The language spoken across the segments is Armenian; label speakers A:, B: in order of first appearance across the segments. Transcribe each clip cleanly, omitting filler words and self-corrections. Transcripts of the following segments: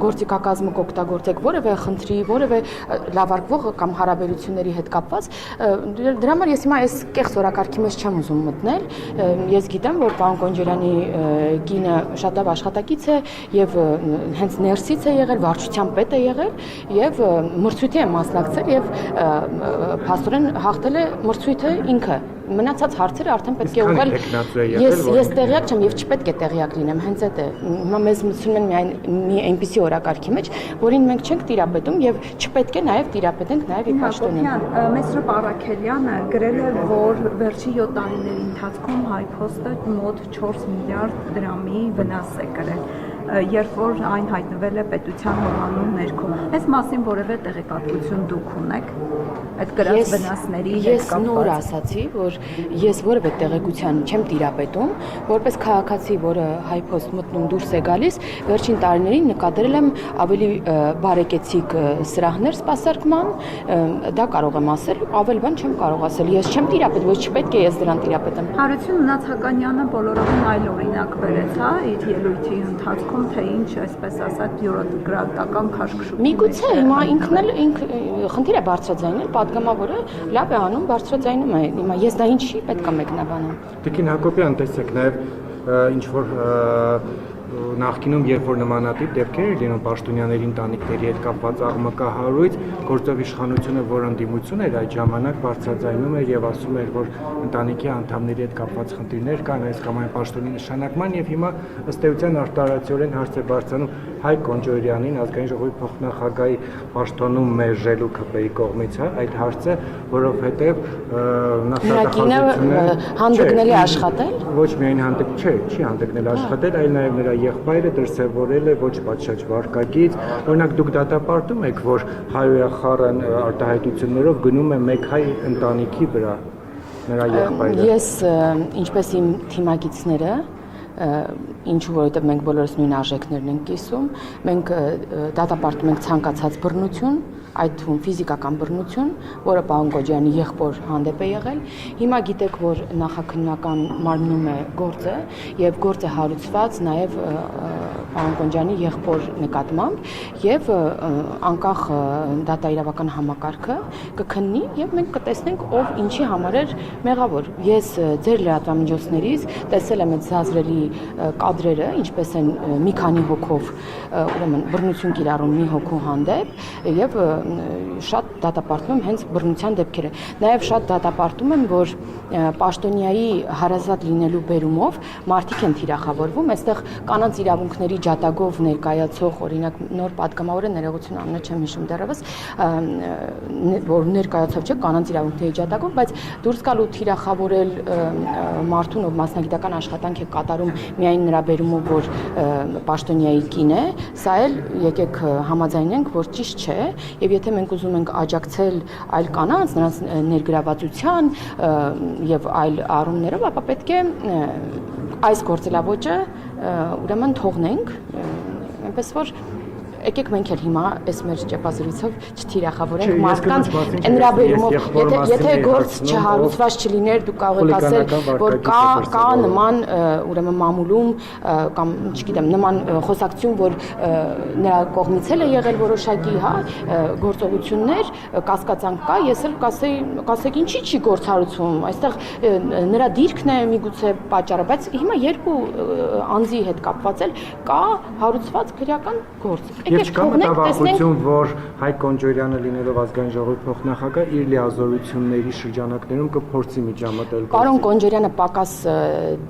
A: գործիքակազմը կօգտագործեք որևէ խնդրի, որևէ լավարկվող կամ հարաբերությունների հետ կապված, դրա համար ես հիմա այս կեղծ օրակարգի մեջ չեմ ուզում մտնել։ Ես գիտեմ, որ պարոն Կոնջարյանի կինը շատ լավ աշխատակից է եւ հենց ներսից է եղել, վարչության պետ է եղել եւ մրցույթի է մասնակցել եւ փաստորեն հաղթել է մրցույթը ինքը։ Մնացած հարցերը արդեն պետք է ուղղել։ Ես տեղյակ չեմ եւ չպետք է տեղյակ լինեմ, հենց այդ է։ Հիմա մեզ մտցնում են միայն մի այնպիսի օրակարգի մեջ, որին մենք չենք տիրապետում եւ չպետք է նաեւ տիրապետենք նաեւ ի պաշտոնին։
B: Մեսրոպ Առաքելյանը գրել է, որ վերջի 7 տարիների ընթացքում HiPost-ը մոտ 4 միլիարդ դրամի վնաս է կրել, երբ որ այն հայտնվել է պետության հովանու ներքո։ Այս մասին որևէ տեղեկատվություն դուք ունեք այդ գրած վնասների հետ կապված։
A: Ես նոր ասացի, որ ես որևէ տեղեկության չեմ տիրապետում, որպես քաղաքացի, որը HiPost մտնում դուրս է գալիս, վերջին տարիներին նկատել եմ ավելի բարեկեցիկ սրահներ սպասարկման, դա կարող եմ ասել, ավել բան չեմ կարող ասել։ Ես չեմ տիրապետում, ոչ չպետք է ես դրան տիրապետեմ։
B: Հարություն Նացականյանը բոլորովին այլ օրինակ բերեց, հա, իր ելույթի ընթացքում, թե ինչ, այսպես ասած, բյուրոկրատական քաշքշուկի։
A: Միգուցե հիմա ինքն էլ խնդիր է բարձրաձայնել, պատգամավորը լավ է անում, բարձրաձայնում է։ Հիմա ես դա ինչի պետք է մեկնաբանեմ։
C: Տիկին Հակոբյան, տեսեք նաև ինչ որ նախկինում, երբ որ նմանատիպ դեպքեր էր լինում պաշտոնյաների ընտանիքների հետ կապված աղմկահարույց, գործող իշխանությունը, որ ընդդիմություն էր այդ ժամանակ, բարձրաձայնում էր եւ ասում էր, որ ընտանիքի անդամների հետ կապված խնդիրներ կան այս կամ այն պաշտոնի նշանակման եւ հիմա ըստ էության արտարացիորեն հարց է բարձրանում Հայկ Կոնջարյանին ազգային ժողովի փոխնախագահի պաշտոնում մերժելու ԿՊ-ի կողմից, հա, այդ հարցը, որովհետեւ
A: նախատեսությունը հանդգնել է աշխատել։
C: Ոչ միայն չի հանդգնել աշխատել, այլ նաեւ նրա եղբայրը դրսևորել է ոչ պատշաճ վարկագիծ, օրինակ դուք դատապարտում եք, որ հայոյախառն արտահայտություններով գնում է մեկ հայ ընտանիքի վրա նրա եղբայրը։
A: Ես ինչպես իմ թիմակիցները, ինչու որովհետև մենք բոլորս նույն արժեքներն ենք կիսում, մենք դատապարտում ենք ցանկացած բռնություն, այդ թվում ֆիզիկական բռնություն, որը պարոն Կոնջարյանի եղբոր հանդեպ է եղել։ Հիմա գիտեք, որ նախաքննական մարմնում է գործը եւ գործը հարուցված նաեւ պարոն Կոնջարյանի եղբոր նկատմամբ եւ անկախ դատաիրավական համակարգը կքննի եւ մենք կտեսնենք ով ինչի համար էր մեղավոր։ Ես ձեր լրատվամիջոցներից տեսել եմ այդ զազրելի կադրերը, ինչպես են մի քանի հոգով ուրեմն բռնություն կիրառում մի հոգու հանդեպ եւ շատ դատապարտում եմ հենց բռնության դեպքերը։ Նաև շատ դատապարտում եմ, որ պաշտոնյայի հարազատ լինելու բերումով մարդիկ են թիրախավորվում, այստեղ կանանց իրավունքների ջատագով ներկայացող, օրինակ նոր պատգամավորը ներողություն անունը չեմ հիշում դեռևս, որ ներկայացավ չէ կանանց իրավունքների ջատագով, բայց դուրս գալ ու թիրախավորել մարդուն, ով մասնագիտական աշխատանք է կատարում միայն նրա բերումով, որ պաշտոնյայի կին է, սա էլ եկեք համաձայնենք, որ ճիշտ չէ, եւ եթե մենք ուզում ենք աջակցել այլ կանանց, նրանց ներգրավվածության եւ այլ առումներով, ապա պետք է այս գործելավոճը ուրեմն թողնենք, այնպես որ եկեք մենք էլ հիմա այս մեր ճեպազրույցով չթիրախավորենք մարդկանց նրա բերումով, եթե գործ չհարուցված չլիներ, դուք կարող եք ասել, որ կա նման ուրեմն մամուլում կամ չգիտեմ, նման խոսակցություն, որ նրա կողմից էլ է եղել որոշակի, հա, գործողություններ, կասկածանք կա, ես էլ կասեք ինչի չի գործ հարուցվում, այստեղ նրա դիրքն է միգուցե պատճառը, բայց հիմա երկու անձի հետ կապված էլ կա հարուցված քրեական գործ։
C: Եվ չկա մտավախություն, որ Հայկ Կոնջարյանը լինելով ազգային ժողովի փոխնախագահ իր լիազորությունների շրջանակներում կփորձի միջամտել։
A: Պարոն Կոնջարյանը պակաս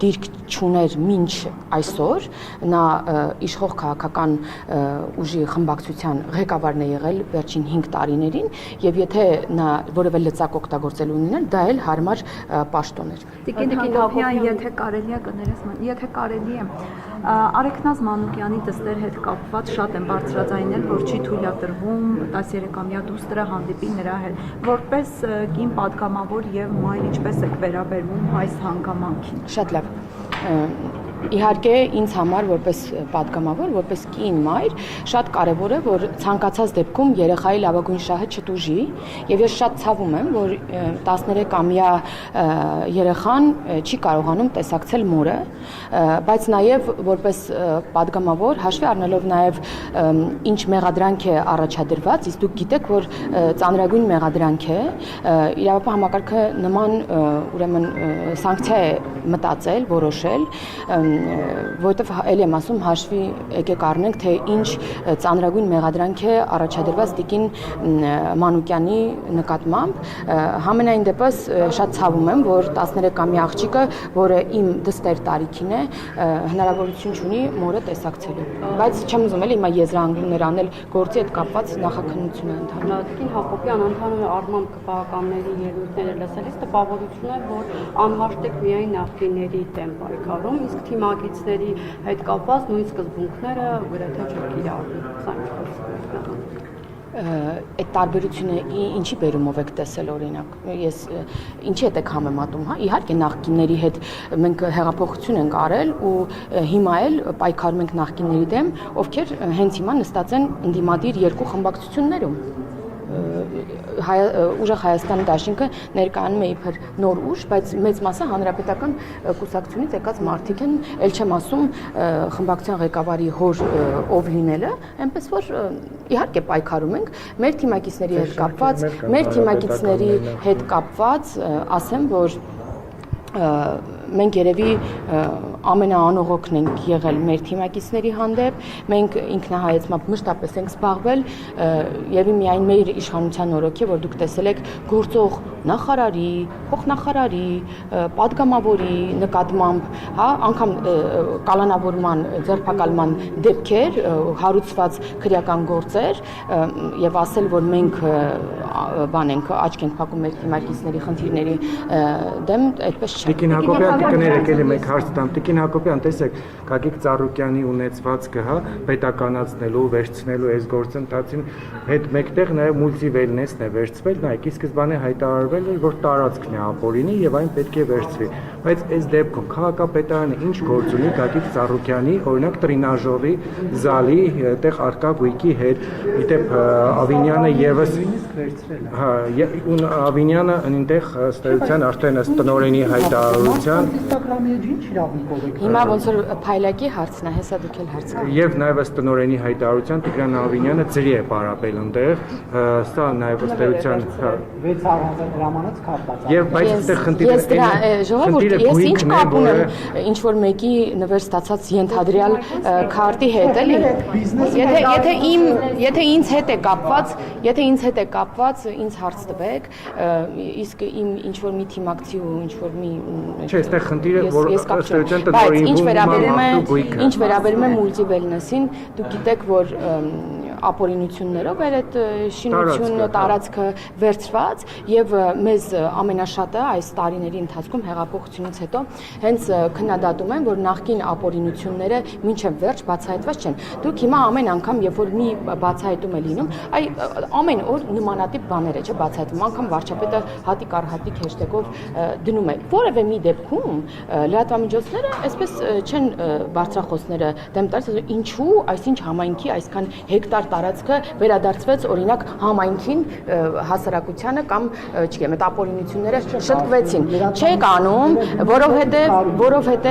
A: դիրք չուներ մինչ այսօր, նա իշխող քաղաքական ուժի խմբակցության ղեկավարն է եղել վերջին 5 տարիներին, եւ եթե նա որևէ լծակ օգտագործելու ունենար, դա էլ հարմար պաշտոն էր։
B: Տիկին Հակոբյան, եթե կարելի է, Արեգնազ Մանուկյանի դստեր հետ կապված շատ են բարձրաձայնել, որ չի թույլատրվում 13-ամյա դուստրը հանդիպի նրա հետ, որպես կին պատգամավոր եւ մայր ինչպես եք վերաբերվում այս հանգամանքին։
A: Շատ լավ։ Իհարկե ինձ համար որպես պատգամավոր, որպես կին մայր, շատ կարևոր է, որ ցանկացած դեպքում երեխայի լավագույն շահը չտուժի, եւ ես շատ ցավում եմ, որ 13-ամյա երեխան չի կարողանում տեսակցել մորը, բայց նաեւ որպես պատգամավոր, հաշվի առնելով նաեւ ինչ մեղադրանք է առաջադրված, իսկ դուք գիտեք, որ ծանրագույն մեղադրանք է, իրավապահ համակարգը նման ուրեմն սանկցիա է մտածել, որոշել, որովհետև ել եմ ասում հաշվի եկեք առնենք, թե ինչ ծանրագույն մեղադրանք է առաջադրված տիկին Մանուկյանի նկատմամբ, համենայն դեպս շատ ցավում եմ, որ 13-ամյա աղջիկը, որը իմ դստեր տարիքին է, հնարավորություն չունի մորը տեսակցելու, բայց չեմ ուզում էլ հիմա եզրահանգումներ անել գործի հետ կապված նախաքննություն է ընթանում։
D: Տիկին Հակոբյան ընդհանուր առմամբ կպահականների ելույթները լսելիս տպավորություն է, որ անհաշտեք միայն նախկինների դեմ պայքարում, իսկ թիմակիցների հետ կապված նույն սկզբունքները գրեթե չկիրառվում։ Սա ինչ
A: այդ տարբերությունը ինչի բերումով եք տեսել օրինակ, ես ինչի հետ եք համեմատում, հա, իհարկե նախկինների հետ մենք հեղափոխություն ենք արել ու հիմա էլ պայքարում ենք նախկինների դեմ, ովքեր հենց հիմա նստած են ընդդիմադիր երկու խմբակցություններում։ Ուժեղ Հայաստանի դաշինքը ներկայանում է իբր նոր ուժ, բայց մեծ մասը հանրապետական կուսակցությունից եկած մարդիկ են, ել չեմ ասում խմբակցության ղեկավարի հոր ով լինելը, այնպես որ իհարկե պայքարում ենք, մեր թիմակիցների հետ կապված ասեմ, որ մենք երևի ամենաանողոքն ենք եղել մեր թիմակիցների հանդեպ, մենք ինքնահայեցմամբ մշտապես ենք զբաղվել եւ միայն մեր իշխանության օրոք է, որ դուք տեսել եք գործող նախարարի, փոխնախարարի, падգամավորի նկատմամբ, հա, անգամ կալանավորման, ձերբակալման դեպքեր, հարուցված քրեական գործեր եւ ասել, որ մենք բան ենք աչք ենք փակում մեր թիմակիցների խնդիրների դեմ, այդպես չէ։
C: Տիկին Հակոբյան, կներեք էլի մեկ հարց տամ։ Տիկին Հակոբյան, տեսեք, Գագիկ Ծառուկյանի ունեցվածքը, հա, պետականացնելու, վերցնելու այս գործընթացին հետ մեկտեղ նաև մուլտիվելնեսն է վերցվել, նայեք, ի սկզբանե հայտարարվել էր, որ տարածքն է ապօրինի եւ այն պետք է վերցվի։ Բայց այս դեպքում քաղաքապետարանը ինչ գործ ունի Գագիկ Ծառուկյանի, օրինակ տրինաժորի զալի այդտեղ արկա գույքի հետ, իդեպ Ավինյանը եւս հա, Ավինյանը այնտեղ ըստ էության արդեն ըստ տնօրենի հայտարարության
A: Հիմա ոնց որ փայլակի հարցն է, հեսա դուք էլ հարց կա։
C: Եվ նաև ըստ տնօրենի հայտարարության Տիգրան Ավինյանը ծրի է պարապել այնտեղ, սա նաև ըստ էության
E: 6 առանձին դրամանոց կապված։
C: Եվ բայց այստեղ խնդիրը
A: ժողովուրդ, ես ինչ կապ ունեմ ինչ որ մեկի նվեր ստացած ենթադրյալ քարտի հետ, էլի։ Եթե ինձ հետ է կապված, ինձ հարց տվեք, իսկ իմ ինչ որ մի թիմակցի ու ինչ որ մի
C: Չէ, այստեղ խնդիրը որ ըստ էության
A: տնօրինի ինչ վերաբերում է մուլտիվելնեսին, դուք գիտեք, որ ապօրինություններով էր այդ շինությունը, տարածքը վերցված եւ մեզ ամենաշատը այս տարիների ընթացքում հեղափոխությունից հետո հենց քննադատում են, որ նախկին ապօրինությունները մինչև վերջ բացահայտված չեն։ Դուք հիմա ամեն անգամ, երբ որ մի բացահայտում է լինում, ամեն օր նմանատիպ բաներ է, չէ, բացահայտվում, անգամ վարչապետը հատիկ առ հատիկ հեշտեգով դնում է։ Որևէ մի դեպքում լրատվամիջոցները այսպես չեն բարձրախոսները դեմ տալիս, ինչու այսինչ համայնքի այսքան հեկտար տարածքը վերադարձվեց օրինակ համայնքին հասարակությանը կամ չգիտեմ այդ ապօրինությունները շտկվեցին չեք անում որովհետև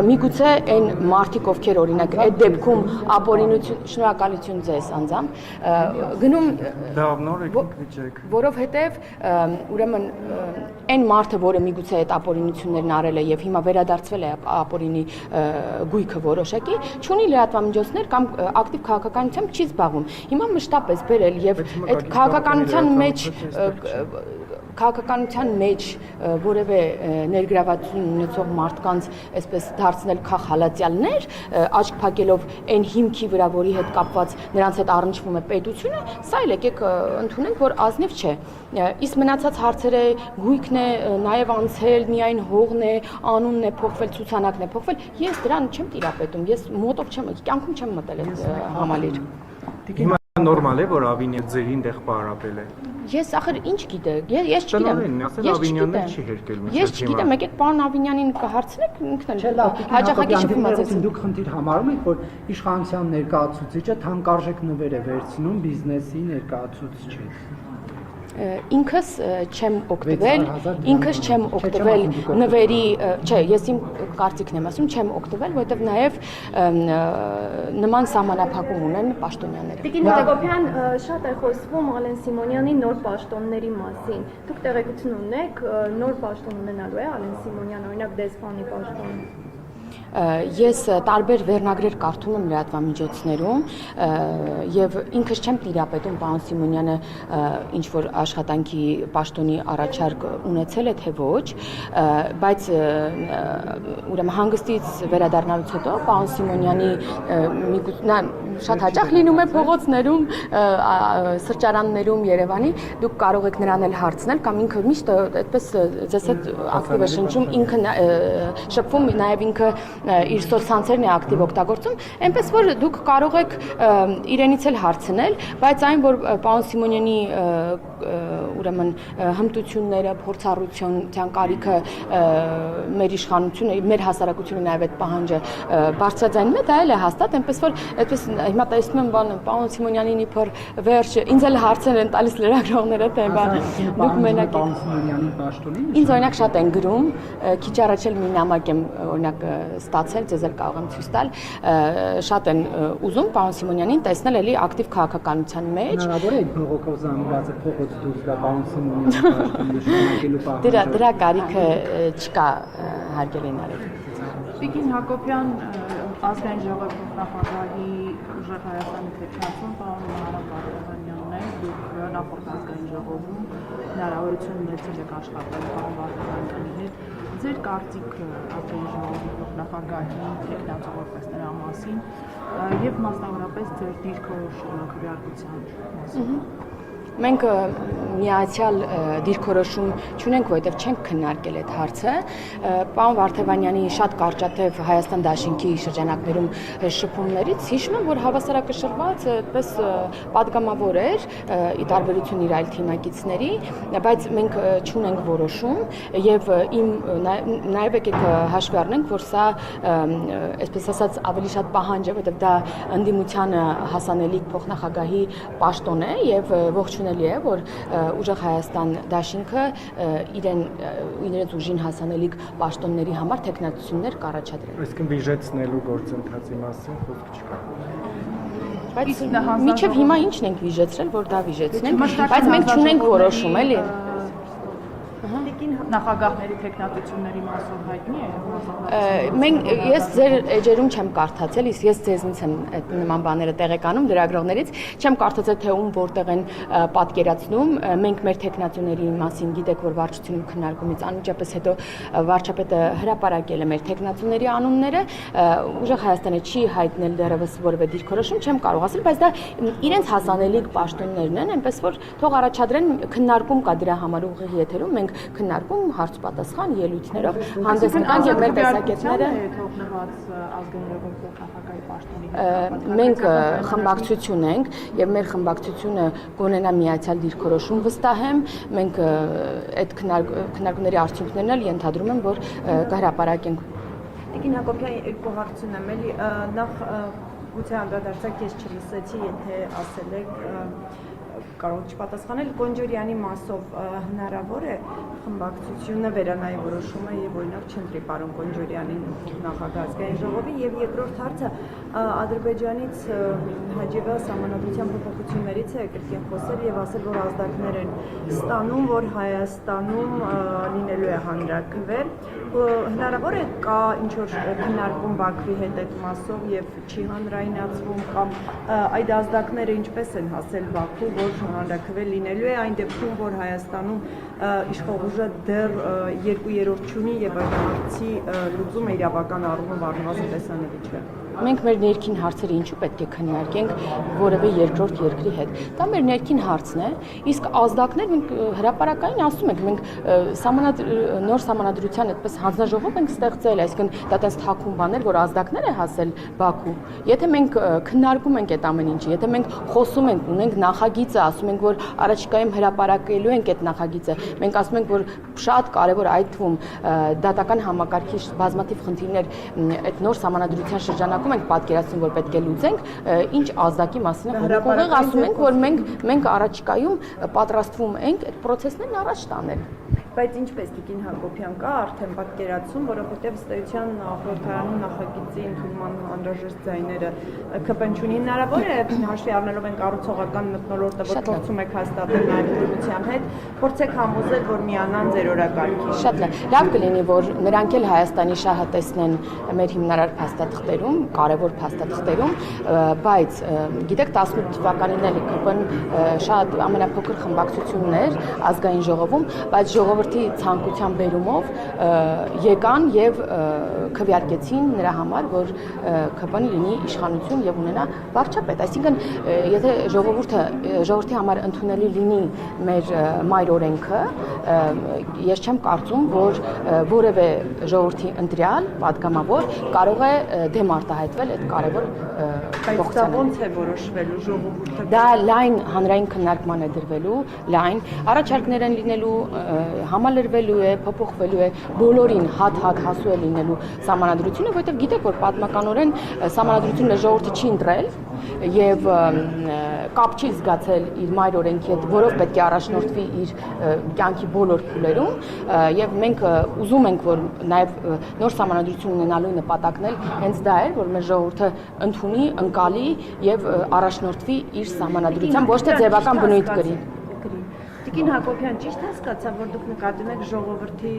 A: միգուցե այն մարդիկ ովքեր օրինակ այդ դեպքում ապօրինություն շնորհակալություն ձեզ անձամբ գնում որովհետև ուրեմն այն մարդը որը միգուցե այդ ապօրինություններն արել է եւ հիմա վերադարձվել է ապօրինի գույքը որոշակի չունի լրատվամիջոցներ կամ ակտիվ քաղաքականությամբ չի զբաղվում Հիմա մշտապես բերել եւ այդ քաղաքականության մեջ որևէ ներգրավվածություն ունեցող մարդկանց այսպես դարձնել քաղհալածյալներ աչք փակելով այն հիմքի վրա որի հետ կապված նրանց հետ առնչվում է պետությունը սա էլ եկեք ընդունենք որ ազնիվ չէ իսկ մնացած հարցերը գույքն է նաեւ անցել միայն հողն է անունն է փոխվել ցուցանակն է փոխվել ես դրան չեմ տիրապետում ես մոտով չեմ կյանքում չեմ մտել այդ համալիր
C: Նորմալ է, որ Ավինյան ձերին տեղ պարապել է։
A: Ես ախր ինչ գիտեք, ես չգիտեմ։
C: Տնօրենն ասել Ավինյանն չի հերկել մինչև
A: Ես չգիտեմ, եկեք պարոն Ավինյանին կհարցնեք, ինքն
E: Չէ,
A: էլ
E: լավ,
A: հաջողակի շփումացած։
E: դուք խնդիր համարում եք, որ իշխանության ներկայացուցիչը թանկարժեք նվեր է վերցնում բիզնեսի ներկայացուցիչից։
A: Ինքս չեմ օգտվել նվերի, չէ, ես իմ կարծիքն եմ ասում, չեմ օգտվել, որովհետև նաև նման սահմանափակում ունեն պաշտոնյաները։
F: Տիկին Հակոբյան, շատ է խոսվում Ալեն Սիմոնյանի նոր պաշտոնների մասին։ Դուք տեղեկություն ունեք, նոր պաշտոն ունենալու է Ալեն Սիմոնյանը, օրինակ դեսպանի պաշտոն։
A: Ես տարբեր վերնագրեր կարդում եմ լրատվամիջոցներում եւ ինքս չեմ տիրապետում պարոն Սիմոնյանը ինչ որ աշխատանքի պաշտոնի առաջարկ ունեցել է թե ոչ, բայց ուրեմն հանգստից վերադառնալուց հետո պարոն Սիմոնյանի նա շատ հաճախ լինում է փողոցներում, սրճարաններում Երևանի, դուք կարող եք նրան էլ հարցնել կամ ինքը միշտ այդպես ձեզ հետ ակտիվ է շնչում, ինքը շփվում նաև ինքը իր սոցցանցերն է ակտիվ օգտագործում, այնպես որ դուք կարող եք իրենից էլ հարցնել, բայց այն որ պարոն Սիմոնյանի ուրեմն հմտությունները, փորձառության կարիքը մեր իշխանությունը, մեր հասարակությունը նաև այդ պահանջը բարձրաձայնում է, դա էլ է հաստատ, այնպես որ այդպես հիմա տեսնում եմ պարոն Սիմոնյանին իբր վերջ ինձ էլ հարցեր են տալիս լրագրողները թե դուք մենակ եք
E: պարոն Սիմոնյանի պաշտոնին։
A: Ինձ օրինակ շատ են գրում, քիչ առաջ էլ մի նամակ եմ օրինակ ստացել, ձեզ էլ կարող եմ ցույց տալ, շատ են ուզում պարոն Սիմոնյանին տեսնել էլի ակտիվ քաղաքականության մեջ։
E: Հնարավոր է այդ բողոքով զանգվածը փողոց դուրս գա պարոն Սիմոնյանի պաշտոնը շարունակելու պահանջը։
A: Դրա կարիքը չկա հարգելի Նարեկ։
G: Տիկին Հակոբյան, ազգային ժողովի նախագահի ուժեղ Հայաստանի թեկնածուն պարոն Մարատ Վարդանյանն է, դուք նախորդ ազգային ժողովում հնարավորություն ունեցել եք աշխատել պարոն Վարդանյանի հետ։ Ձեր կարծիքը ազգային ժողովի նախագահի թեկնածու որպես նրա մասին եւ մասնավորապես ձեր դիրքորոշումը քվեարկության մասին։
A: Մենք միացյալ դիրքորոշում չունենք, որովհետև չենք քննարկել այդ հարցը։ Պարոն Վարդանյանի շատ կարճատև Հայաստան դաշինքի շրջանակներում շփումներից հիշում եմ, որ հավասարակշռված այդպես պատգամավոր էր ի տարբերություն իր այլ թիմակիցների, բայց մենք չունենք որոշում եւ նաեւ եկեք հաշվի առնենք, որ սա այսպես ասած ավելի շատ պահանջ է, որովհետև դա ընդդիմությանը հասանելիք փոխնախագահի պաշտոն է եւ ողջունելի է, որ ուժեղ Հայաստան դաշինքը իրենց ուժին հասանելիք պաշտոնների համար տեխնացություններ կառաջադրել։
C: Այսինքն վիժեցնելու գործընթացի մասին խոսք չկա։
A: Բայց մինչև հիմա ինչն ենք վիժեցրել, որ դա վիժեցնենք, բայց մենք չունենք որոշում, էլի։
G: Նախագահների տեխնատությունների մասով հայտնի է։
A: Ես ձեր էջերում չեմ կարդացել, իսկ ես ձեզնից եմ այդ նման բաները տեղեկանում լրագրողներից, չեմ կարդացել թե ում որտեղ են պատկերացնում, մենք մեր տեխնատությունների մասին գիտեք, որ վարչությունում քննարկումից անմիջապես հետո վարչապետը հրապարակել է մեր տեխնատությունների անունները, ուժեղ Հայաստանը չի հայտնել դեռևս որևէ դիրքորոշում, չեմ կարող ասել, բայց դա իրենց հասանելիք պաշտոններն են, այնպես որ թող առաջադրեն քննարկում կա դրա համար ուղիղ եթերում, մենք քննարկում հարց-պատասխան ելույթներով հանդես գանք եւ մեր տեսակետները մենք խմբակցություն ենք եւ մեր խմբակցությունը կունենա միացյալ դիրքորոշում վստահ եմ մենք այդ քննարկումների արդյունքներն էլ ենթադրում եմ որ կհրապարակենք
B: Տիկին Հակոբյան երկու հարցում եմ էլի նախ գուցե անդրադարձակ ես չլսեցի եթե ասել եք կարող չպատասխանել Կոնջորյանի մասով հնարավոր է խմբակցությունը վերանայի որոշումը եւ օրինակ չընտրի պարոն Կոնջորյանին նախագահ ազգային ժողովի եւ երկրորդ հարցը Ադրբեջանից Հաջիվա սահմանադրության փոփոխություններից է կրկին խոսել եւ ասել որ ազդակներ են ստանում որ Հայաստանում լինելու է հանրաքվեր հնարավոր է կա ինչ որ քննարկում Բաքվի հետ այդ մասով եւ չի հանրայնացվում կամ այդ ազդակները ինչպես են հասել Բաքու որ հանրաքվեր լինելու է այն դեպքում որ Հայաստանում իշխող ուժը դեռ 2/3 չունի եւ այդ հարցի լուծումը իրավական առումով առնվազն տեսանելի չէ
A: մենք մեր ներքին հարցերը ինչու պետք է քննարկենք որևէ երկրորդ երկրի հետ։ Դա մեր ներքին հարցն է, իսկ ազդակներ մենք հրապարակային ասում ենք, մենք նոր սահմանադրության այդպես հանձնաժողով ենք ստեղծել, այսինքն դա տես թաքուն բաներ, որ ազդակներ է հասել Բաքու։ Եթե մենք քննարկում ենք այդ ամեն ինչը, եթե մենք խոսում ենք, ունենք նախագիծը, ասում ենք, որ առաջիկայում հրապարակելու ենք այդ նախագիծը, մենք ասում ենք, որ շատ կարևոր այդ թվում դատական համակարգի բազմաթիվ խնդիրներ այդ նոր սահմանադրության շրջանակում ենք պատկերացնում, որ պետք է լուծենք, ինչ ազդակի մասին է խոսքը, ասում ենք, որ մենք առաջիկայում պատրաստվում ենք այդ process-ներն առաջ տանել։
B: Բայց ինչպես Տիկին Հակոբյան կա արդեն պատկերացում, որովհետև ըստ էության խորհրդարանի նախագծի ընդունման անհրաժեշտ ձայները ԿՊ-ն չունի, հնարավոր է հաշվի առնելով այն կառուցողական մթնոլորտը, որ փորձում եք հաստատել նաև դրության հետ, փորձեք համոզել, որ միանան ձեր օրակարգին։
A: Շատ լավ կլինի, որ նրանք էլ Հայաստանի շահը տեսնեն մեր հիմնարար փաստաթղթերում, կարևոր փաստաթղթերում, բայց գիտեք 18 թվականին էլ ԿՊ-ն շատ ամենափոքր խմբակցությունն էր ազգային ժողովում, բայց ժողովրդի ցանկության բերումով եկան եւ քվեարկեցին նրա համար, որ ԿՊ-ն լինի իշխանություն եւ ունենա վարչապետ։ Այսինքն, եթե ժողովրդի համար ընդունելի լինի մեր մայր օրենքը, ես չեմ կարծում, որ որևէ ժողովրդի ընտրյալ, падգամավոր կարող է դեմ արտահայտվել այդ կարևոր
B: փոխանցմանը։ Ոնց է որոշվելու ժողովուրդը։
A: Դա լայն հանրային քննարկման է դրվելու, լայն առաջարկներ են լինելու, համալրվելու է, փոփոխվելու է, բոլորին հատ հասու է լինելու սահմանադրությունը, որովհետև գիտեք, որ պատմականորեն սահմանադրությունը ժողովուրդը չի ընտրել եւ կապ չի զգացել իր մայր օրենքի հետ, որով պետք է առաջնորդվի իր կյանքի բոլոր փուլերում եւ մենք ուզում ենք, որ նաեւ նոր սահմանադրություն ունենալու նպատակն էլ հենց դա էր, որ մեր ժողովուրդը ընդունի, ընկալի եւ առաջնորդվի իր սահմանադրությամբ, ոչ թե ձևական բնույթ կրի։
B: Տիկին Հակոբյան, ճիշտ հասկացա, որ դուք նկատի ունեք ժողովրդի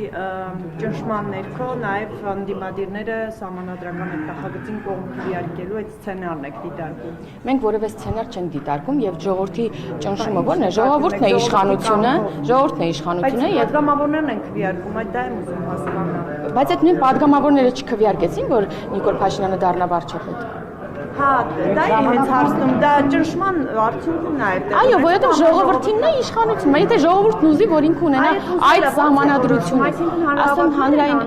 B: ճնշման ներքո նաև ընդդիմադիրները սահմանադրական այդ նախագծին կողմ քվեարկելու այդ սցենարն եք դիտարկում։
A: Մենք որևէ սցենար չենք դիտարկում եւ ժողովրդի ճնշումը ո՞րն է, ժողովուրդն է իշխանությունը, եւ
B: падգամավորներն են քվեարկում, այդ դա եմ ուզում հասկանալ։
A: Բայց այդ նույն падգամավորները չքվեարկեցին, որ Նիկոլ Փաշինյանը դառնա վարչապետ։
B: Հա, դա է հենց հարցնում, դա ճնշման արդյունքն է այդ։
A: Այո, որովհետև ժողովրդինն է իշխանությունը, եթե ժողովուրդն ուզի, որ ինքը ունենա այդ սահմանադրությունը, ասեմ հանրային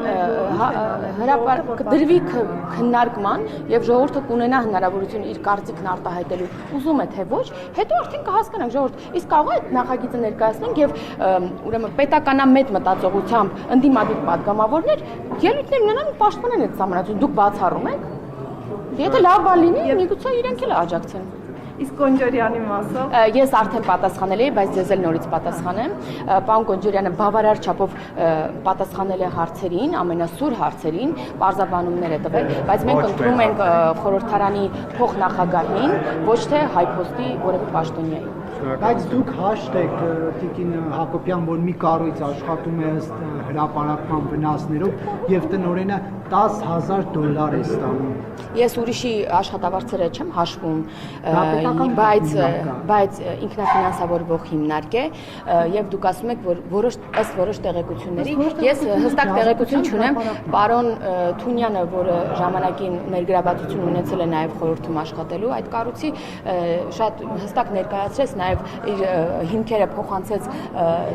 A: դրվի քննարկման եւ ժողովուրդը կունենա հնարավորություն իր կարծիքն արտահայտելու, ուզում է թե ոչ, հետո արդեն կհասկանանք ժողովուրդ, իսկ կարող է այդ նախագիծը ներկայացնենք եւ ուրեմն պետականամետ մտածողությամբ ընդդիմադիր падգամավորներ ելույթներ ունենան ու պաշտպանեն այդ սահմանադրությունը, դուք բացառում եք։ Եթե լավ բան լինի, միգուցե իրենք էլ աջակցեն։
B: Իսկ Կոնջորյանի մասով
A: ես արդեն պատասխանել եմ, բայց ձեզ էլ նորից պատասխանեմ։ Պարոն Կոնջորյանը բավարար չափով պատասխանել է հարցերին, ամենասուր հարցերին, պարզաբանումներ է տվել, բայց մենք ընտրում ենք խորհրդարանի փոխնախագահին, ոչ թե հայփոստի որևէ պաշտոնյային։
E: Բայց դուք հաշտ եք Տիկին Հակոբյան, որ մի կառույց աշխատում է ըստ հրապարակման վնասներով եւ տնօրենը $10,000 է ստանում։
A: Ես ուրիշի աշխատավարձերը չեմ հաշվում, բայց ինքնաֆինանսավորվող հիմնարկ է եւ դուք ասում եք, որ ըստ որոշ տեղեկությունների, ես հստակ տեղեկություն չունեմ, պարոն Թունյանը, որը ժամանակին ներգրավվածություն ունեցել է նաեւ խորհրդում աշխատելու այդ կառույցի, շատ հստակ ներկայացրեց նաեւ իր հիմքերը փոխանցեց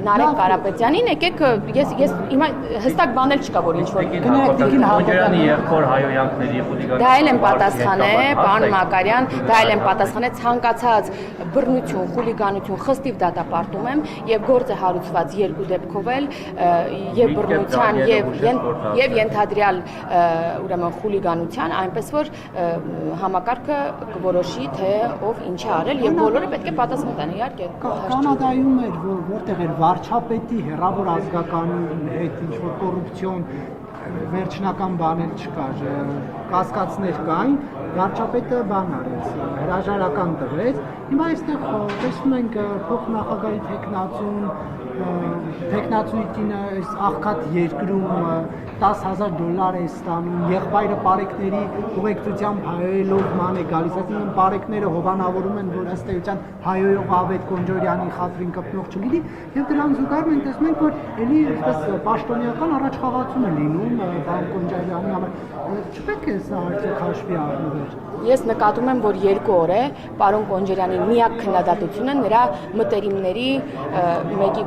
A: Նարեկ Կարապետյանին, եկեք ես հիմա հստակ բանել չկա, որ ինչ որ
E: Տիկին
H: Կոնջորյանի եղբոր հայոյանքների խուլիգանության
A: դա էլ եմ պատասխանել, պարոն Մակարյան, դա էլ եմ պատասխանել ցանկացած բռնություն, խուլիգանություն, խստիվ դատապարտում եմ եւ գործը հարուցված երկու դեպքով էլ եւ բռնության եւ ենթադրյալ ուրեմն խուլիգանության, այնպես որ համակարգը կորոշի թե ով ինչ է արել եւ բոլորը պետք է պատասխան տան, իհարկե։
E: Կանադայում էր, որտեղ էր վարչապետի հերավոր ազգականի հետ ինչ որ կոռուպցիոն վերջնական բաներ չկար, կասկածներ կային, վարչապետը բան արեց, հրաժարական տվեց Հիմա այստեղ տեսնում ենք փոխնախագահի տեխնացուի կինը այս աղքատ երկրում $10,000 է ստանում, եղբայրը պարեկների ուղեկցությամբ հայոյելով ման է գալիս, այսինքն պարեկները հովանավորում են, որ ըստ էության հայոյող Ավետ Կոնջորյանի խաթրին կպնող չլինի, եւ դրան զուգահեռ մենք տեսնում ենք, որ էլի այսպես պաշտոնյական առաջխաղացում է լինում պարոն Կոնջորյանի համար։ Չպետք է սա արդյոք հաշվի առնվեր։
A: Ես նկատում եմ, որ 2 օր է պարոն Կոնջորյանի միակ քննադատությունը նրա մտերիմների մեկի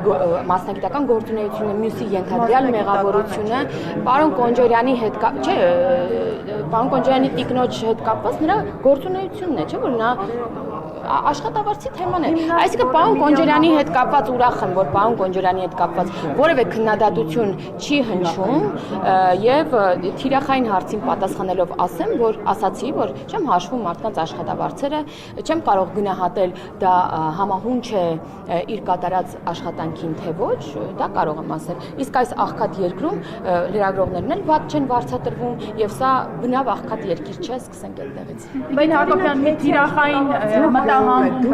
A: մասնագիտական գործունեությունը, մյուսի ենթադրյալ մեղավորությունը, պարոն Կոնջորյանի հետ պարոն Կոնջորյանի տիկնոջ հետ կապված նրա գործունեությունն է, չէ՞ որ նա աշխատավարձի թեման է։ Այսինքն պարոն Կոնջորյանի հետ կապված ուրախ եմ, որ պարոն Կոնջորյանի հետ կապված որևէ քննադատություն չի հնչում եւ թիրախային հարցին պատասխանելով ասացի, որ չեմ հաշվում մարդկանց աշխատավարձերը, չեմ կարող գնահատել դա համահունչ է իր կատարած աշխատանքին թե ոչ, դա կարող եմ ասել։ Իսկ այս աղքատ երկրում լրագրողներն էլ վատ չեն վարձատրվում եւ սա բնավ աղքատ երկիր չէ, սկսենք այդտեղից։
G: Բայց Հակոբյան, մի թիրախային մտահանգում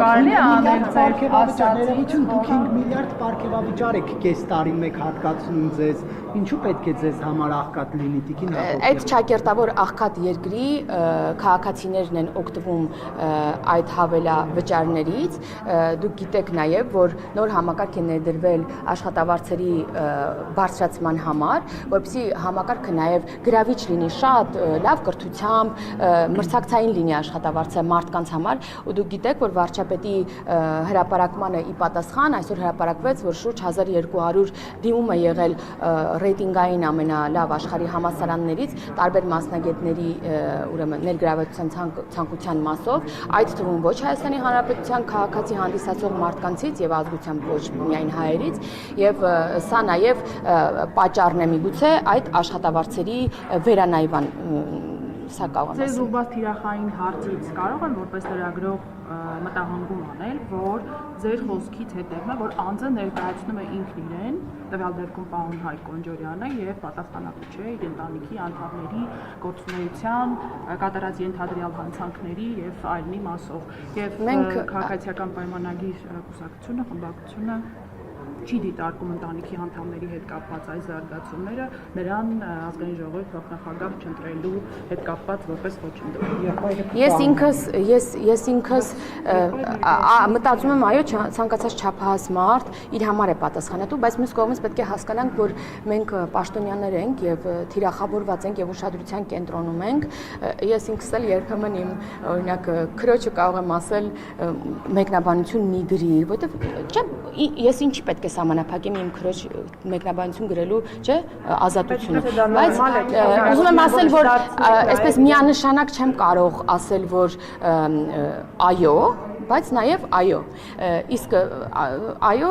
G: կարելի է անել ձեր
E: ասացիություն, դուք 5 միլիարդ պարգևավիճար եք կես տարի մեկ հատկացնում ձեզ, ինչու պետք է ձեզ համար աղքատ լինի տիկին Հակոբյան։
A: Այդ ճակերտավոր աղքատ երկրի քաղաքացիներն են օգտվում այդ հավելավճարներից, դուք գիտեք նաև, որ նոր համակարգ է ներդրվել աշխատավարձերի բարձրացման համար, որպեսզի համակարգը նաև գրավիչ լինի, շատ լավ կրթությամբ, մրցակցային լինի աշխատավարձը մարդկանց համար, ու դուք գիտեք, որ վարչապետի հրապարակմանը ի պատասխան այսօր հրապարակվեց, որ շուրջ 1200 դիմում է եղել ռեյտինգային ամենալավ աշխարհի համալսարաններից տարբեր մասնագետների ուրեմն ներգրավվածության ցանկության մասով, այդ թվում ոչ Հայաստանի Հանրապետության քաղաքացի հանդիսացող մարդկանցից եւ ազգությամբ ոչ միայն հայերից, եւ սա նաեւ պատճառն է միգուցե այդ աշխատավարձերի վերանայվան սա կարող եմ ասել։
G: Ձեզ ուղղված թիրախային հարցից կարող եմ որպես լրագրող մտահանգում անել, որ ձեր խոսքից հետևում է, որ անձը ներկայացնում է ինքն իրեն, տվյալ դեպքում պարոն Հայկ Կոնջորյանը եւ պատասխանատու չէ իր ընտանիքի անդամների գործունեության, կատարած ենթադրյալ հանցանքների եւ այլնի մասով։ Եվ քաղաքացիական պայմանագիր կուսակցությունը, խմբակցությունը չի դիտարկում ընտանիքի անդամների հետ կապված այս զարգացումները, նրան ազգային ժողովի փոխնախագահ չընտրելու հետ կապված որպես ոչնչի։
A: Ես ինքս մտածում եմ, այո, ցանկացած չափահաս մարդ իր համար է պատասխանատու, բայց մյուս կողմից պետք է հասկանանք, որ մենք պաշտոնյաներ ենք եւ թիրախավորված ենք եւ ուշադրության կենտրոնում ենք։ Ես ինքս էլ երբեմն իմ օրինակ քրոջը կարող եմ ասել մեկնաբանություն մի գրի, որովհետեւ ես ինչի պետք է սահմանափակեմ իմ քրոջ մեկնաբանություն գրելու, չէ, ազատությունը։ Բայց ուզում եմ ասել, որ այսպես միանշանակ չեմ կարող ասել, որ այո, բայց նաև այո։ Իսկ այո,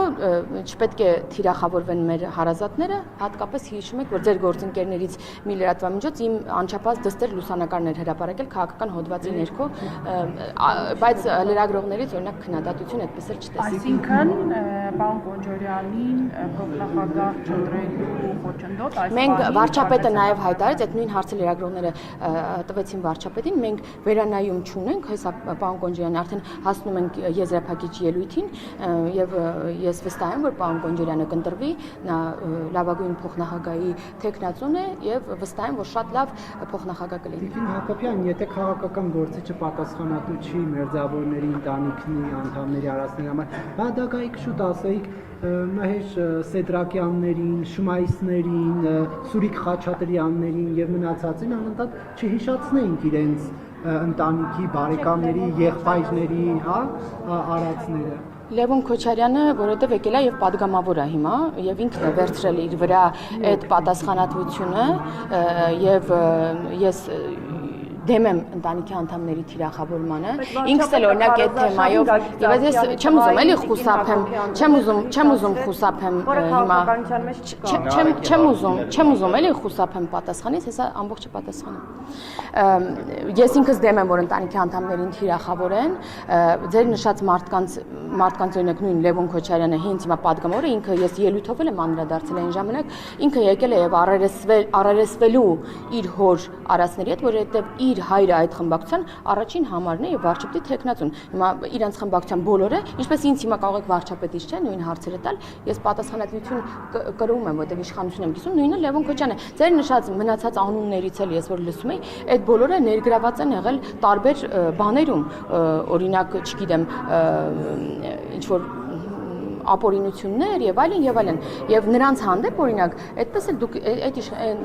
A: չպետք է թիրախավորվեն մեր հարազատները, հատկապես հիշում եք, որ ձեր գործընկերներից մի լրատվամիջոց իմ անչափահաս դստեր լուսանկարներ հրապարակել քաղաքական հոդվածի ներքո, բայց լրագրողներից օրինակ քննադատություն այդպես էլ չտեսի։
G: Այսինքն պարոն Կոնջորյանին փոխնախագահ չընտրելու խոչընդոտ այս
A: մենք վարչապետը նաև հայտարարեց, այդ նույն հարցը լրագրողները տվեցին վարչապետին, մենք վերանայում չունենք, հեսա պարոն Կոնջորյանն արդեն հասնում ենք եզրափակիչ ելույթին եւ ես վստահ եմ, որ պարոն Կոնջորյանը կընտրվի, նա լավագույն փոխնախագահի տեխնացուն է եւ վստահ եմ, որ շատ լավ փոխնախագահ կլինի։
E: Տիկին Հակոբյան, եթե քաղաքական գործիչը պատասխանատու չի մերձավորների ընտանիքի անդամների արածների համար, բա դա գայիք շուտ ասեիք Մհեշ Սեդրակյաններին, Շմայիսներին, Սուրիկ Խաչատրյաններին եւ մնացածին անընդհատ չհիշացնեինք իրենց ընտանիքի բարեկամների, եղբայրների, հա, արածները։
A: Լևոն Քոչարյանը, որովհետև եկել է եւ падգամավոր է հիմա եւ ինքն է վերցրել իր վրա այդ պատասխանատվությունը եւ ես դեմ եմ ընտանիքի անդամների թիրախավորմանը, ինքս էլ օրինակ այդ թեմայով, եւ ես չեմ ուզում էլի խուսափեմ, չեմ ուզում խուսափեմ հիմա, չեմ ուզում էլի խուսափեմ պատասխանից, հեսա ամբողջը պատասխանեմ։ Ես ինքս դեմ եմ, որ ընտանիքի անդամներին թիրախավորեն, ձեր նշած մարդկանց մարդկանց օրինակ նույն Լևոն Քոչարյանը հենց հիմա падգամավորը ինքը ես ելույթով եմ անդրադարձել այն ժամանակ ինքը եկել է եւ առերեսվելու իր հոր արածների հետ, որովհետեւ իր հայրը այդ խմբակցության առաջին համարն է եւ վարչապետի տեխնացուն։ Հիմա իրանց խմբակցության բոլորը, ինչպես ինձ հիմա կարող եք վարչապետից չէ նույն հարցերը տալ, ես պատասխանատվություն կրում եմ, որտեղ իշխանություն եմ կիսում, նույնը Լևոն Քոչյանը։ Ձեր նշած մնացած անուններից էլ ես որ լսում եի, այդ բոլորը ներգրաված են եղել տարբեր բաներում, օրինակ, չգիտեմ, ինչ որ ապօրինություններ եւ այլն եւ նրանց հանդեպ օրինակ այդպես էլ դուք այդ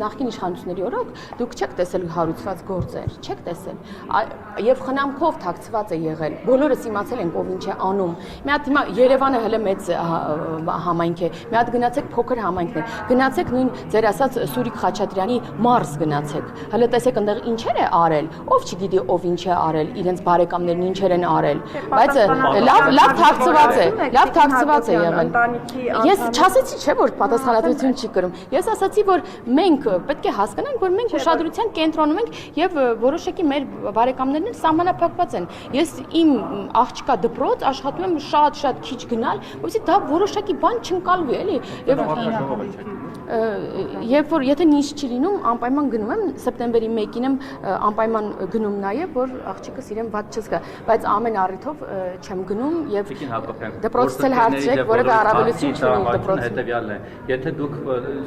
A: նախկին իշխանությունների օրոք դուք չեք տեսել հարուցված գործեր չեք տեսել եւ խնամքով թաքցված է եղել բոլորս իմացել ենք ով ինչ է անում մի հատ հիմա Երևանը հələ մեծ համայնք է մի հատ գնացեք փոքր համայնքներ գնացեք նույն ձեր ասած Սուրիկ Խաչատրյանի մարզ գնացեք հələ տեսեք այնտեղ ինչեր է արել ով չգիտի ով ինչ է արել իրենց բարեկամներն ինչեր են արել բայց լավ թաքցված է Ես չասեցի չէ որ պատասխանատվություն չի կրում։ Ես ասացի որ մենք պետք է հասկանանք որ մենք ուշադրության կենտրոնում ենք եւ որոշակի մեր բարեկամներն սահմանափակված են։ Ես իմ աղջկա դպրոց աշխատում եմ շատ քիչ գնալ, որովհետեւ դա որոշակի բան չընկալվի էլի եւ որ եթե նիշ չի լինում անպայման գնում եմ սեպտեմբերի 1-ին եմ անպայման գնում նաեւ որ աղջիկս իրեն ված չզգա, բայց ամեն առիթով չեմ գնում եւ դպրոցից էլ հարցրեք որևէ առավելություն չունի դպրոցի
H: հետեւյալն է եթե դուք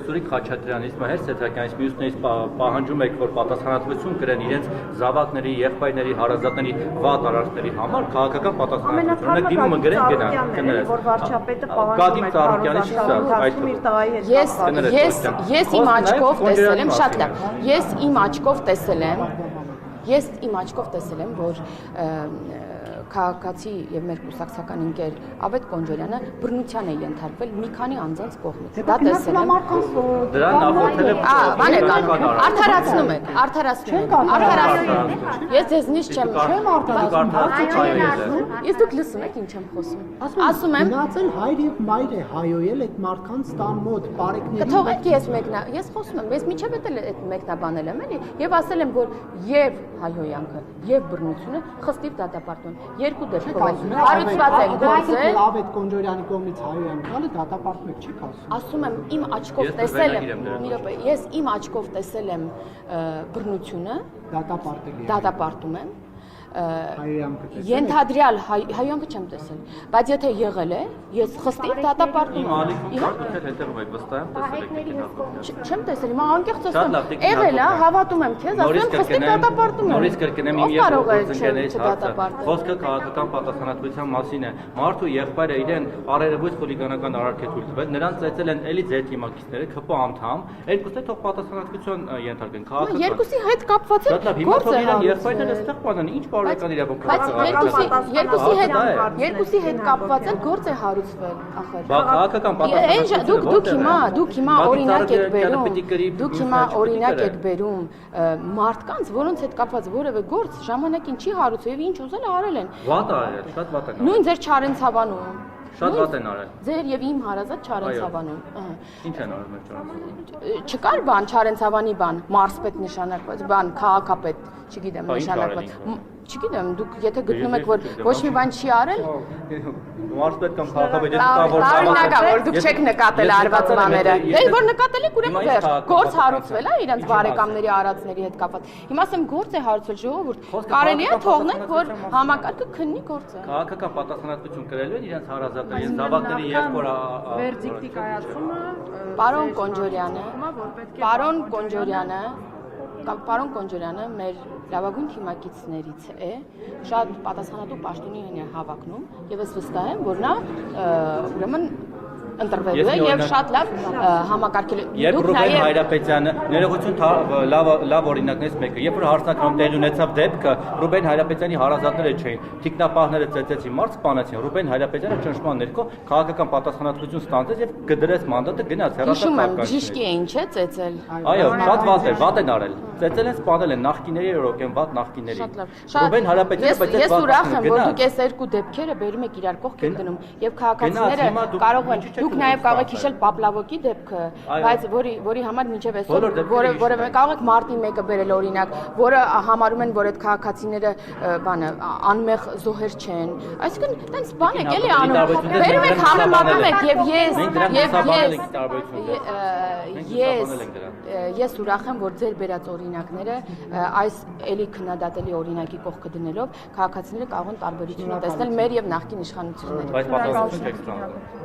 H: Սուրիկ Խաչատրյանից Մհեր Սեթրակյանից մյուսներից պահանջում եք որ պատասխանատվություն կրեն իրենց զավակների, եղբայրների, հարազատների վատ արարքների համար քաղաքական պատասխանատվությունը դիմումը գրեն
B: որ վարչապետը պահանջում է
A: Ես իմ աչքով տեսել եմ շատ լավ ես իմ աչքով տեսել եմ որ քաղաքացի եւ մեր կուսակցական ընկեր Ավետ Կոնջորյանը բռնության է ենթարկվել մի քանի անձանց կողմից։ Դա տեսել եմ։
H: Դրան նախորդել է
A: արդարացնում եք։ Ես ձեզնից չեմ Ես դուք լսում եք ինչ եմ խոսում։ Ասում եմ
E: գնացել հայր եւ մայր է հայոյել այդ մարդկանց տան մոտ բարեկների։
A: Կթողեք ես խոսում եմ, ես միջև այդ մեկնաբանել եմ էլի եւ ասել եմ որ եւ հայոյանքը եւ բռնությունը խստիվ դատապարտում երկու դեպքով են հարուցված են գործեր
E: Ավետ Կոնջորյանի կողմից հայոյանքանը դատապարտում եք չեք ասում
A: ասում եմ իմ աչքով տեսել եմ մի րոպե ես իմ աչքով տեսել եմ բռնությունը դատապարտում եմ Ենթադրյալ հայոյանքը չեմ տեսել, բայց եթե եղել է, ես խստիվ դատապարտում եմ։ Չեմ տեսել, հիմա անկեղծ ասում, եղել է, հավատում եմ քեզ, ասում եմ խստիվ դատապարտում եմ։
H: Նորից կրկնեմ իմ երկրորդ հարցը։ Խոսքը քաղաքական պատասխանատվության մասին է։ Մարդու եղբայրը իրեն առերևույթ խուլիգանական արարք է թույլ տվել, նրանց ծեծել են էլի ձեր թիմակիցները, ԿՊ անդամ, երկուսը թող պատասխանատվություն ենթարկեն քաղաքական։
A: Երկուսի հետ կապված է
H: գործը։ Եղբայրները այստեղ բանան, ինչ բարեկան իրավունք
A: երկուսի հետ կապված է գործ է հարուցվել ախր
H: քաղաքական պատասխանատվություն
A: դուք հիմա օրինակ եք բերում մարդկանց որոնց հետ կապված որևէ գործ ժամանակին չի հարուցվել եւ ինչ ուզել արել են
H: վատ արել շատ վատ են
A: նույն ձեր Չարենցավանում
H: շատ վատ են արել
A: ձեր եւ իմ հարազատ Չարենցավանում
H: ինչ են արել մեր Չարենցավանում
A: չկար բան Չարենցավանի բան մարզպետ նշանակված բան քաղաքապետ չգիտեմ նշանակված Չգիտեմ, դուք եթե գտնում եք որ ոչ մի բան չի արել,
H: մարզպետ կամ քաղաքապետ կա որ
A: տարօրինակ է որ դուք չեք նկատել արված բաները։ Դե որ նկատել եք ուրեմն վերջ, գործ հարուցվել է իրենց բարեկամների արածների հետ կապված։ Հիմա ասեմ գործ է հարուցվել ժողովուրդ, կարելի է թողնենք որ համակարգը քննի գործը։
H: Քաղաքական պատասխանատվություն կրելու են իրենց հարազատների, իրենց զավակների երկու
G: վերդիկտի կայացումը
A: Պարոն Կոնջորյանը մեր լավագույն թիմակիցներից է, շատ պատասխանատու պաշտոնի է հավակնում եւ ես վստահ եմ, որ նա ուրեմն ընտրվելու է եւ շատ լավ համակարգել է։
H: Երբ Ռուբեն Հայրապետյանը ներողություն լավ օրինակներից մեկը, երբ որ հարցնականում տեղի ունեցավ դեպքը, Ռուբեն Հայրապետյանի հարազատները չէին, թիկնապահները ծեծեցին, մարդ սպանեցին, Ռուբեն Հայրապետյանը ճնշման ներքո քաղաքական պատասխանատվություն ստանձնեց եւ կդրեց մանդատը գնաց հեռացավ։
A: Բժիշկի է ինչ է ծեծել։
H: Այո, շատ վատ են արել։ Ծեծել են, սպանել են նախկիների երոք են վատ նախկիների։ Ռուբեն Հայրապետյանը բայց
A: ես ուրախ եմ, որ դուք այս երկու դեպքերը բերում եք իրար կողք եք դնում եւ քաղաքացիները կարող են Դուք նաև կարող եք հիշել Պապլավոկի դեպքը, բայց որի համար մինչև այսօր որևէ կարող եք մարտի 1-ը բերել օրինակ, որը համարում են, որ այդ քաղաքացիները բանը անմեղ զոհեր չեն։ Այսինքն տենց բան եք էլի անում։ Բերում եք համեմատում եք եւ ես ուրախ եմ, որ ձեր բերած օրինակները այս էլի քննադատելի օրինակի կողքը դնելով քաղաքացիները կարող են տարբերություն տեսնել մեր եւ նախկին իշխանությունների։
H: Բայց պատասխան չեք ստանում։